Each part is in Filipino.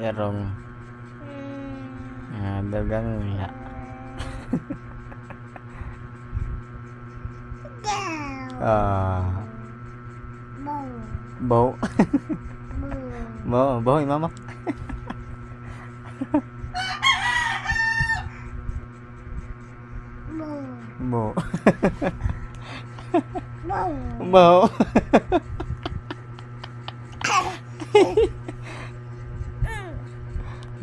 Erong dagang nga. Bau. Bau mama. Bau. Bau.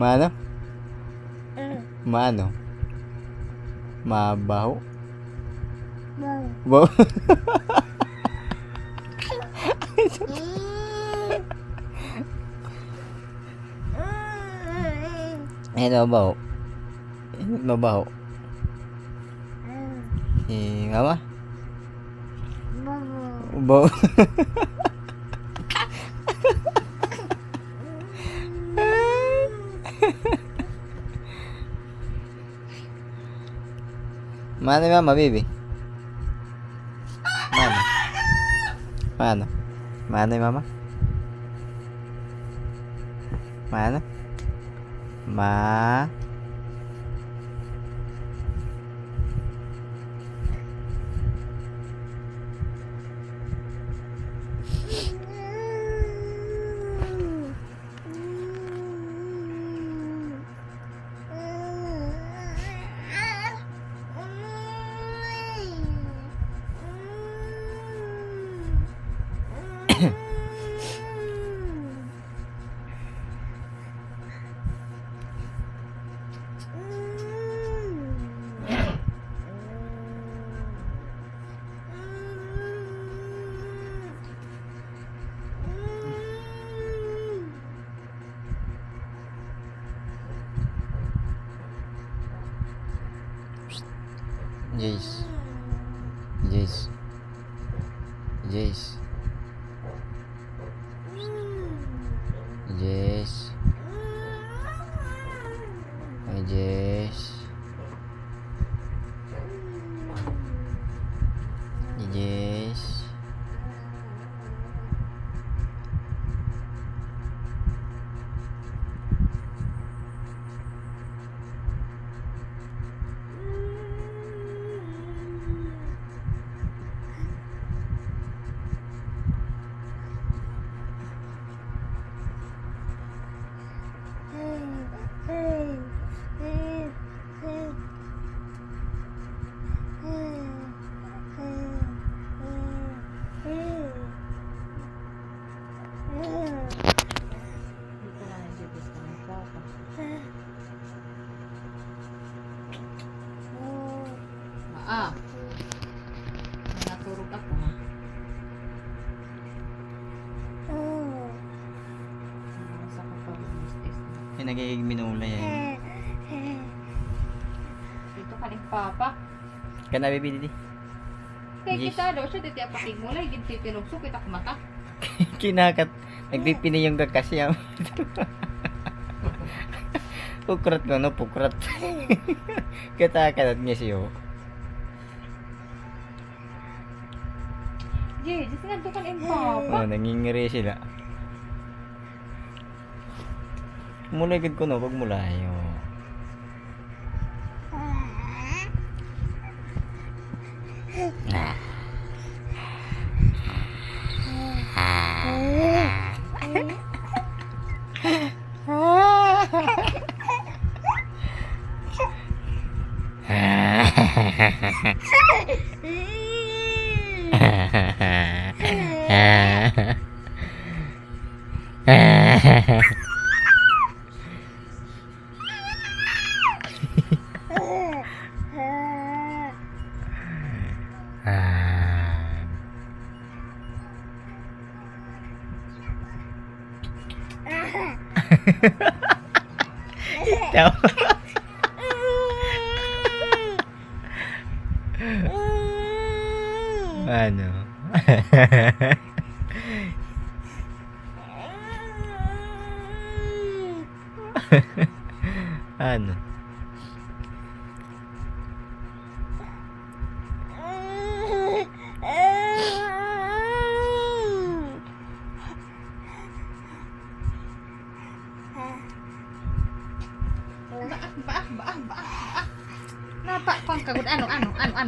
Mano? Mano? Mabaho? Bau. Ano bau? Mabaho? Mama? Bau. Mana mama baby? Mana? Mana? Mana mama? Mana? Ma? Jace. Jace. Jace. Jace. Jace. Jace. Naturog ako ha. Sa kapag-istis na. Ay, nagiging minula yan. Dito ka rin papa. Kana baby didi. Kaya Yes. kita daw siya, dito yung patigmulay, ginti tinugso, kita kumata. Kinakat. Nagpipini yung gakas yan. Pukrat ko, no? Pukrat. Katakanat niya siyo. Jay, just nga doon ka rin papa. Oh, nangingiri sila. Mulay gid ko no, pag mulay. Oh. Ikaw. Ano? Ano?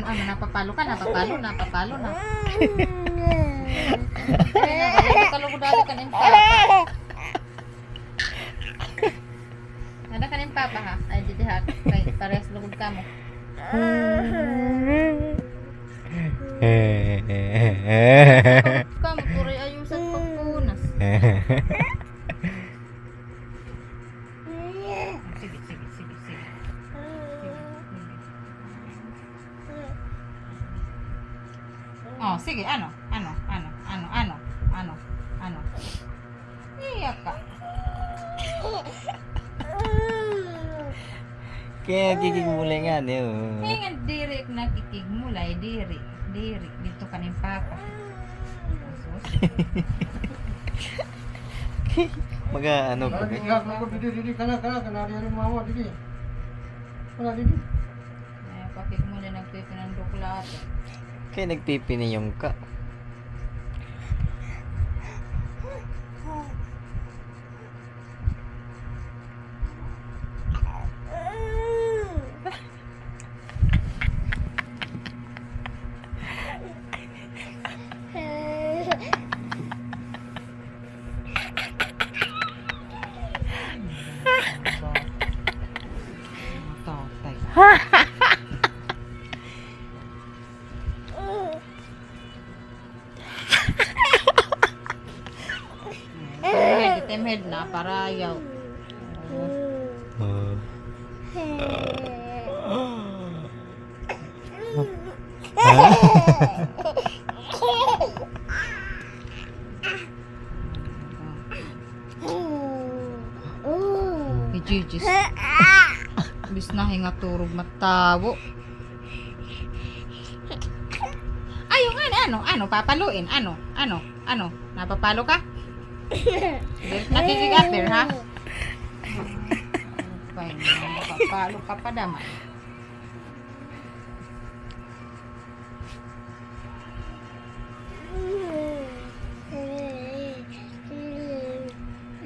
napapalo ka, napapalo na. Ay, kalugod dali ka ng papa. Nada ka ng papa ha? Ay, dito ha. Kay parehas lugod ka mo. Kamu puri ayusan pagpunas. Sige. Oh, sige, ano? Iyak ka. Kaya kikigmulay nga niyo. Nga diri nakikigmulay, diri. Dito ka ng papa. Asus. Maga ano ko. Didi, kana rin mama, didi. Kana, didi. Ay, pakigmulay nagpipinanduklat. Kaya nagpipiniyong ka. Temhead na para ayaw. Jijis. Bis na hinga turog matawo. Ayong ano, papaluin. Ano, napapalo ka? Nakikigaper, ha? Fine, napapalo ka pa damay.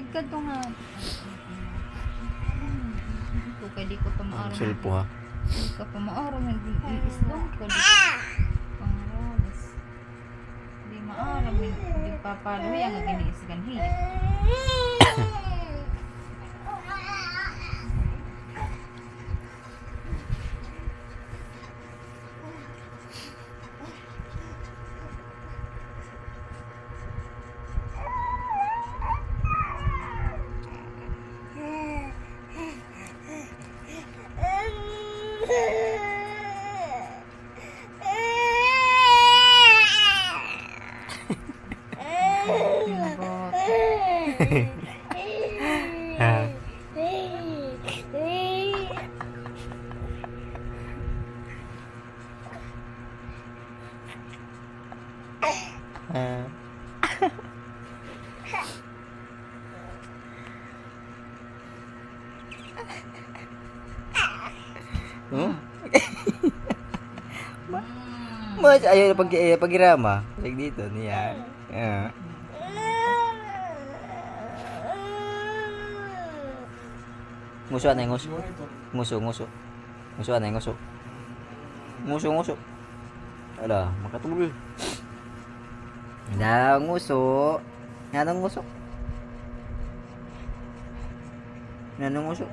Ikaw nga. Di ko pa maaraw. Sulpo ha. Di ka pa maaraw. Hindi islam ko. Pangarawas. Di maaraw. Di papalo. Yang giniisgan hiya. Mas ayaw pagirama. Like dito niya. Nguso na nguso. Nguso. Nguso na nguso. Nguso. Ala, makatulog. Ada nguso. Nanong nguso. Nanong nguso.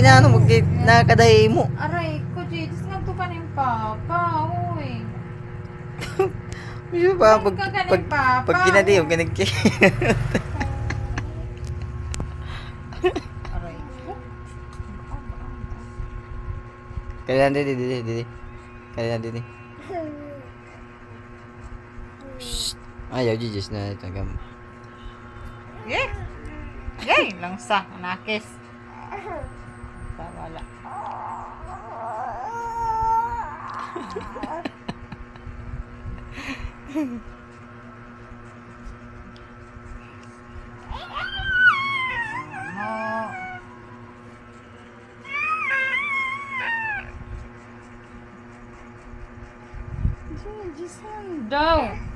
Ano mo nakadahay mo. Aray ko, Jesus, nagtukan yung papa, uy. Miso ba pag kinadi yung kinagki. Aray ko. Kaya didi. Kaya didi. Ayaw Jesus na tagam. Yay, langsa, anakis. Wala. daw.